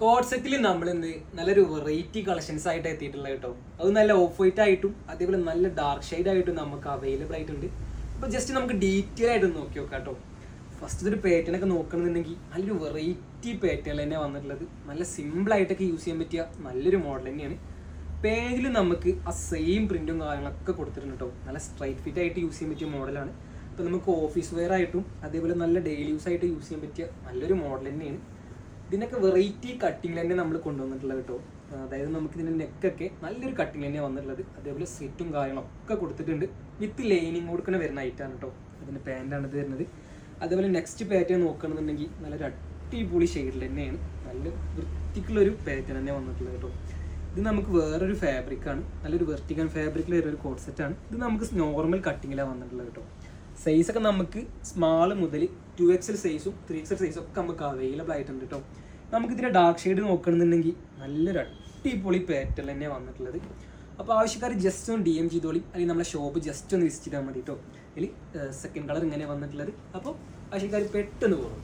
Code സെറ്റിൽ നമ്മൾ നല്ലൊരു variety collections ആയിട്ട് എത്തിയിട്ടുള്ളത് കേട്ടോ. അത് നല്ല ഓഫ് വൈറ്റ് ആയിട്ടും അതേപോലെ നല്ല ഡാർക്ക് ഷെയ്ഡ് ആയിട്ടും നമുക്ക് അവൈലബിൾ ആയിട്ടുണ്ട്. അപ്പോൾ ജസ്റ്റ് നമുക്ക് ഡീറ്റെയിൽ ആയിട്ട് നോക്കി നോക്കാം കേട്ടോ. ഫസ്റ്റ് ഒരു പാറ്റേൺ ഒക്കെ നോക്കണമെന്നുണ്ടെങ്കിൽ നല്ലൊരു വെറൈറ്റി പാറ്റേൺ തന്നെ വന്നിട്ടുള്ളത്. നല്ല സിമ്പിളായിട്ടൊക്കെ യൂസ് ചെയ്യാൻ പറ്റിയ നല്ലൊരു മോഡൽ തന്നെയാണ്. പേജിൽ നമുക്ക് ആ സെയിം പ്രിന്റും കാര്യങ്ങളൊക്കെ കൊടുത്തിട്ടുണ്ട് കേട്ടോ. നല്ല സ്ട്രൈറ്റ് ഫിറ്റ് ആയിട്ട് യൂസ് ചെയ്യാൻ പറ്റിയ മോഡലാണ്. അപ്പോൾ നമുക്ക് ഓഫീസ് വെയർ ആയിട്ടും അതേപോലെ നല്ല ഡെയിലി യൂസ് ആയിട്ട് യൂസ് ചെയ്യാൻ പറ്റിയ നല്ലൊരു മോഡൽ തന്നെയാണ്. ഇതിനൊക്കെ വെറൈറ്റി കട്ടിങ് തന്നെ നമ്മൾ കൊണ്ടുവന്നിട്ടുള്ളത് കേട്ടോ. അതായത് നമുക്ക് ഇതിൻ്റെ നെക്കൊക്കെ നല്ലൊരു കട്ടിങ് തന്നെയാണ് വന്നിട്ടുള്ളത്. അതേപോലെ സ്ലിറ്റും കാര്യങ്ങളൊക്കെ കൊടുത്തിട്ടുണ്ട്. വിത്ത് ലൈനിങ് കൊടുക്കുന്ന വരുന്ന ഐറ്റാണ് കേട്ടോ. അതിൻ്റെ പാൻറ്റാണ് ഇത് വരുന്നത്. അതേപോലെ നെക്സ്റ്റ് പാറ്റേൺ നോക്കുകയാണെന്നുണ്ടെങ്കിൽ നല്ലൊരു അടിപൊളി ഷെയ്ഡിൽ തന്നെയാണ്. നല്ല വൃത്തിക്കുള്ളൊരു പാറ്റേൺ തന്നെ വന്നിട്ടുള്ളത് കേട്ടോ. ഇത് നമുക്ക് വേറൊരു ഫാബ്രിക്കാണ്. നല്ലൊരു വെർട്ടിക്കൽ ഫാബ്രിക്കിൽ വരുന്ന ഒരു കോഡ് സെറ്റാണ്. ഇത് നമുക്ക് നോർമൽ കട്ടിങ്ങിലാണ് വന്നിട്ടുള്ളത് കേട്ടോ. സൈസൊക്കെ നമുക്ക് സ്മാൾ മുതൽ 2XL സൈസും 3XL സൈസും ഒക്കെ നമുക്ക് അവൈലബിൾ ആയിട്ടുണ്ട് കേട്ടോ. നമുക്കിതിൻ്റെ ഡാർക്ക് ഷെയ്ഡ് നോക്കണമെന്നുണ്ടെങ്കിൽ നല്ലൊരു അടിപൊളി പാറ്റേൺ തന്നെയാണ് വന്നിട്ടുള്ളത്. അപ്പോൾ ആവശ്യക്കാർ ജസ്റ്റ് ഒന്ന് DM ചെയ്തോളി, അല്ലെങ്കിൽ നമ്മളെ ഷോപ്പ് ജസ്റ്റ് ഒന്ന് വിസിറ്റ് ചെയ്താൽ മതി കേട്ടോ. ഇതിൽ സെക്കൻഡ് കളർ ഇങ്ങനെ വന്നിട്ടുള്ളത്. അപ്പോൾ ആവശ്യക്കാർ പെട്ടെന്ന് പോകും.